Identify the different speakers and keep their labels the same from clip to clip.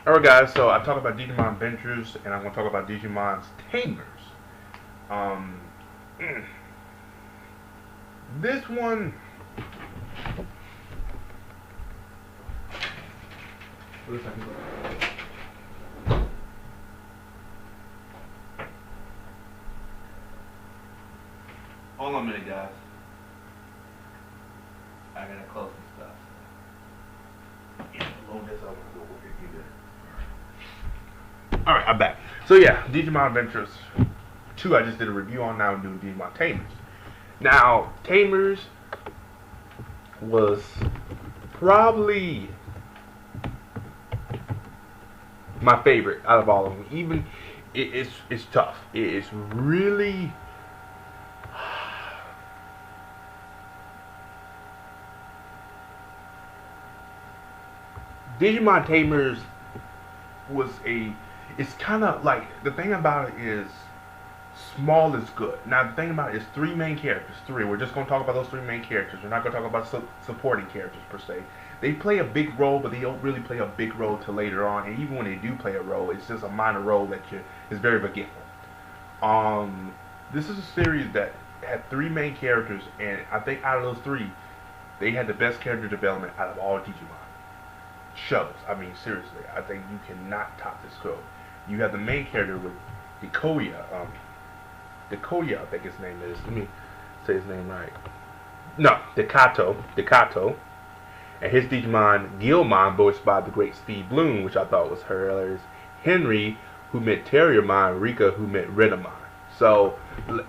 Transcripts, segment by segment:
Speaker 1: Alright guys, so I talked about Digimon Adventures and I'm going to talk about Digimon's Tamers. Um, this one, hold on a minute guys, I gotta close some stuff. Yeah, load this up and go with it. Alright, I'm back. So yeah, Digimon Adventures 2 I just did a review on. Now I'm doing Digimon Tamers. Now, Tamers was probably my favorite out of all of them. Even it's tough. It's really Digimon Tamers was it's kind of like, the thing about it is small is good. Now the thing about it is three main characters. We're just going to talk about those three main characters. We're not going to talk about supporting characters per se. They play a big role, but they don't really play a big role till later on. And even when they do play a role, it's just a minor role that is very forgetful. This is a series that had three main characters, and I think out of those three, they had the best character development out of all Digimon shows. I mean, seriously, I think you cannot top this show. You have the main character with Dekoya, I think his name is. Let me say his name right. No, Dekato, and his Digimon Guilmon, voiced by the great Steve Bloom, which I thought was hilarious. Henry, who meant Terriermon, Rika, who meant Renamon. So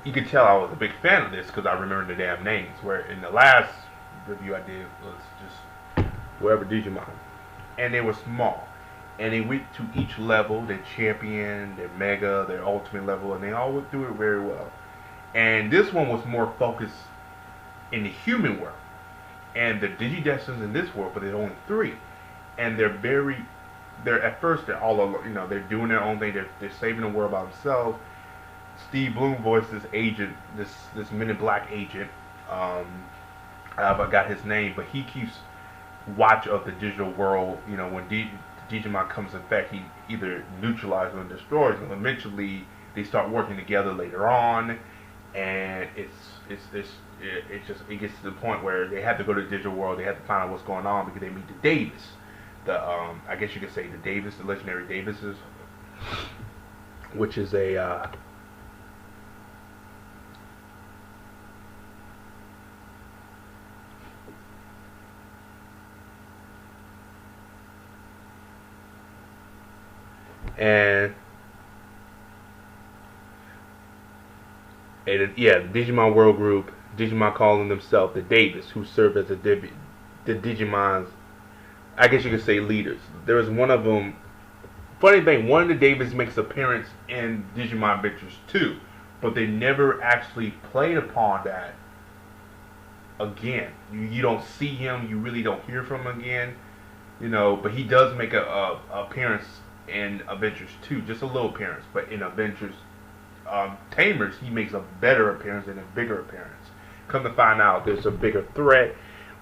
Speaker 1: you can tell I was a big fan of this because I remember the damn names. Where in the last review I did was just wherever Digimon, and they were small. And they went to each level, their champion, their mega, their ultimate level, and they all went through it very well. And this one was more focused in the human world. And the Digidestins in this world, but there's only three. And they're at first, they're all, they're doing their own thing, they're saving the world by themselves. Steve Bloom voiced this agent, this Men in Black agent. I forgot his name, but he keeps watch of the digital world. When Digimon comes in effect, he either neutralizes or destroys them. Eventually, they start working together later on, and it gets to the point where they have to go to the digital world. They have to find out what's going on because they meet the Davis, I guess you could say the legendary Davises, which is a and yeah, the Digimon World Group, Digimon calling themselves the Davis, who serve as the Digimon's, I guess you could say, leaders. There was one of them. Funny thing, one of the Davis makes an appearance in Digimon Adventures 2, but they never actually played upon that again. You don't see him, you really don't hear from him again, but he does make a appearance in Adventures 2, just a little appearance. But in Adventures Tamers, he makes a better appearance and a bigger appearance. Come to find out, there's a bigger threat,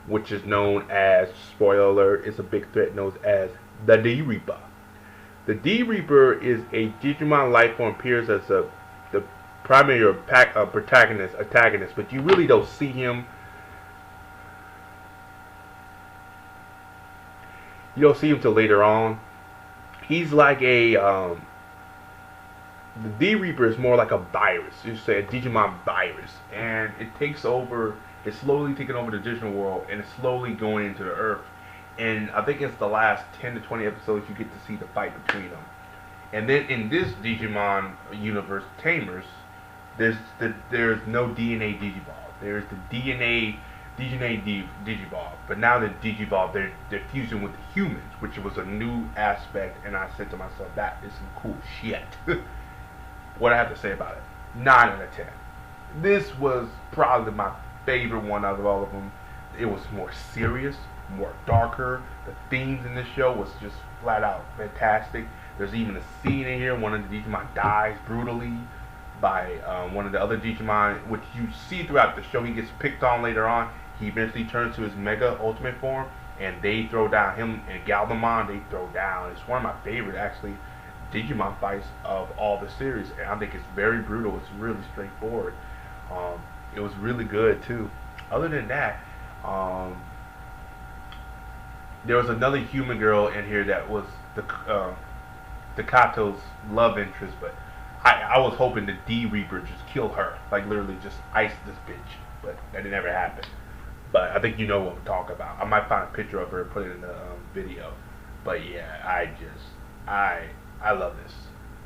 Speaker 1: which is known as, spoiler alert, it's a big threat known as the D-Reaper. The D-Reaper is a Digimon life form, appears as the primary antagonist, but you really don't see him. You don't see him till later on. He's like the D-Reaper is more like a virus. You say a Digimon virus. And it takes over, it's slowly taking over the digital world, and it's slowly going into the earth. And I think it's the last 10 to 20 episodes you get to see the fight between them. And then in this Digimon universe, Tamers, there's no DNA Digivolve. There's the DNA Digivolve, but now the Digivolve, they're fusing with the humans, which was a new aspect, and I said to myself, that is some cool shit. What I have to say about it, 9 out of 10. This was probably my favorite one out of all of them. It was more serious, more darker. The themes in this show was just flat out fantastic. There's even a scene in here, one of the Digimon dies brutally by one of the other Digimon, which you see throughout the show. He gets picked on later on. He eventually turns to his Mega Ultimate form, and they throw down him and Galvamon. They throw down. It's one of my favorite actually Digimon fights of all the series, and I think it's very brutal. It's really straightforward. Um, it was really good too. Other than that, um, there was another human girl in here that was the Kato's love interest, but I was hoping the D Reaper just kill her, like literally just ice this bitch, but that didn't ever happen. But I think you know what I'm talking about. I might find a picture of her and put it in the video. But yeah, I I love this.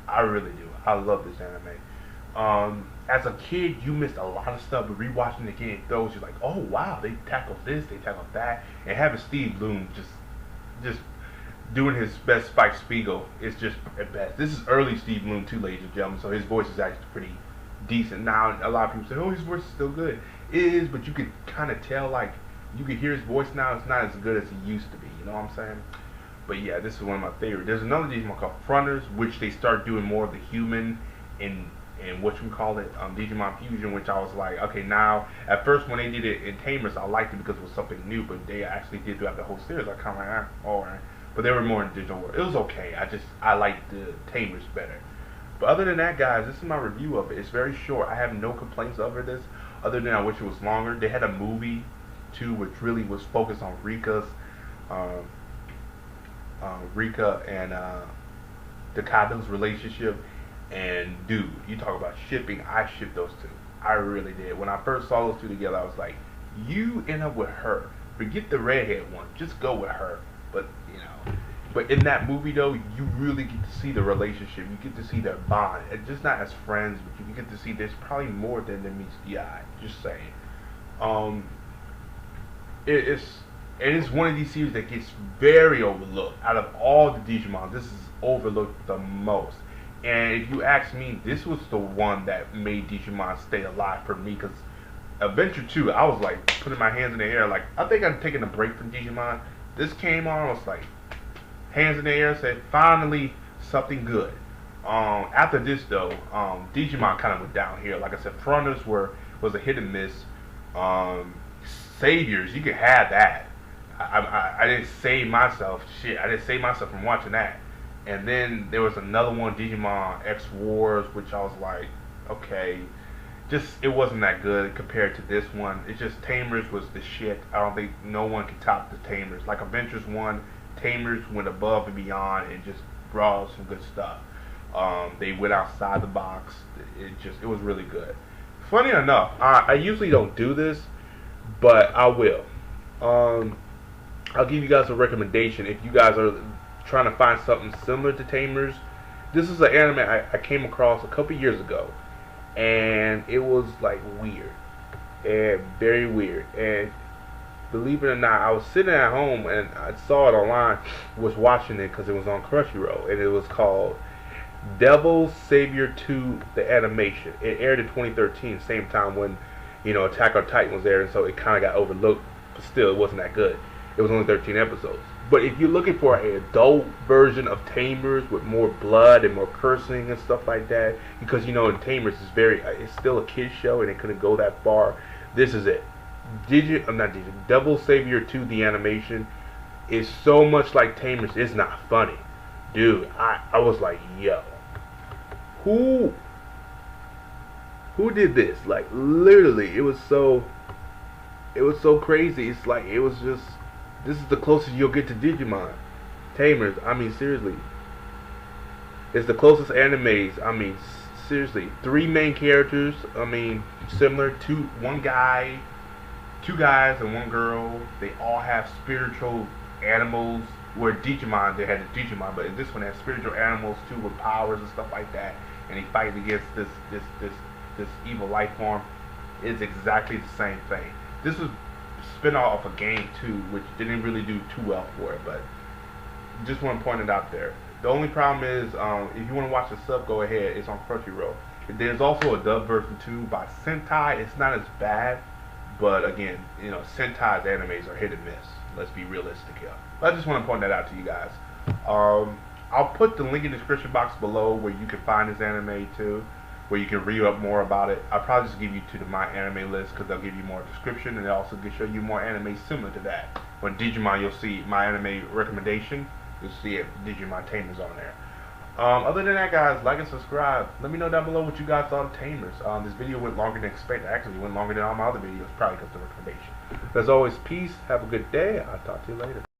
Speaker 1: I really do. I love this anime. As a kid, you missed a lot of stuff, but rewatching the game throws you like, oh wow, they tackled this, they tackled that, and having Steve Bloom just doing his best Spike Spiegel is just at best. This is early Steve Bloom too, ladies and gentlemen, so his voice is actually pretty decent. Now a lot of people say, oh, his voice is still good. It is, but you can kind of tell, like, you can hear his voice now. It's not as good as it used to be. You know what I'm saying? But yeah, this is one of my favorites. There's another Digimon called Fronters, which they start doing more of the human in what you call it, Digimon Fusion, which I was like, okay, now, at first when they did it in Tamers, I liked it because it was something new, but they actually did throughout the whole series. I kind of like, alright. But they were more in digital world. It was okay. I liked the Tamers better. But other than that, guys, this is my review of it. It's very short. I have no complaints over this, other than I wish it was longer. They had a movie, too, which really was focused on um, Rika and Takado's relationship. And dude, you talk about shipping. I shipped those two. I really did. When I first saw those two together, I was like, you end up with her. Forget the redhead one. Just go with her. But you know, but in that movie though, you really get to see the relationship. You get to see their bond, and just not as friends, but you get to see there's probably more than meets the eye. Just saying. Um, it's one of these series that gets very overlooked. Out of all the Digimon, this is overlooked the most. And if you ask me, this was the one that made Digimon stay alive for me. Because Adventure 2, I was like putting my hands in the air, like I think I'm taking a break from Digimon. This came on, I was like hands in the air, said finally something good. After this though, Digimon kind of went down here. Like I said, Fronters was a hit and miss. Saviors, you could have that. I didn't save myself. Shit, I didn't save myself from watching that. And then there was another one, Digimon X Wars, which I was like, okay, just it wasn't that good compared to this one. It's just Tamers was the shit. I don't think no one can top the Tamers. Like Adventures 1, Tamers went above and beyond and just brought some good stuff. They went outside the box. It was really good. Funny enough, I usually don't do this, but I will. I'll give you guys a recommendation if you guys are trying to find something similar to Tamers. This is an anime I came across a couple years ago, and it was like weird and very weird. And believe it or not, I was sitting at home and I saw it online, was watching it because it was on Crunchyroll, and it was called Devil Savior 2: The Animation. It aired in 2013, same time when Attack on Titan was there, and so it kind of got overlooked, but still it wasn't that good. It was only 13 episodes. But if you're looking for an adult version of Tamers with more blood and more cursing and stuff like that, because in Tamers it's still a kids show and it couldn't go that far. This is it. Devil Savior 2: The Animation is so much like Tamers. It's not funny, dude. I was like, yo, who did this? Like literally, it was so crazy. It's like it was just. This is the closest you'll get to Digimon. Tamers, I mean, seriously. It's the closest animes. I mean, seriously. 3 main characters, I mean, similar. Two guys and 1 girl. They all have spiritual animals. Where Digimon, they had the Digimon, but this one has spiritual animals too with powers and stuff like that. And they fight against this evil life form. It's exactly the same thing. This was spin-off of a game too, which didn't really do too well for it, but just want to point it out there. The only problem is, if you want to watch the sub, go ahead. It's on Crunchyroll. There's also a dub version too by Sentai. It's not as bad, but again, Sentai's animes are hit and miss. Let's be realistic here. But I just want to point that out to you guys. I'll put the link in the description box below where you can find this anime too, where you can read up more about it. I'll probably just give you to the My Anime list because they'll give you more description, and they also can show you more anime similar to that. When Digimon, you'll see My Anime recommendation. You'll see it, Digimon Tamers on there. Other than that, guys, like and subscribe. Let me know down below what you guys thought of Tamers. This video went longer than expected. Actually, it went longer than all my other videos, probably because of the recommendation. As always, peace. Have a good day. I'll talk to you later.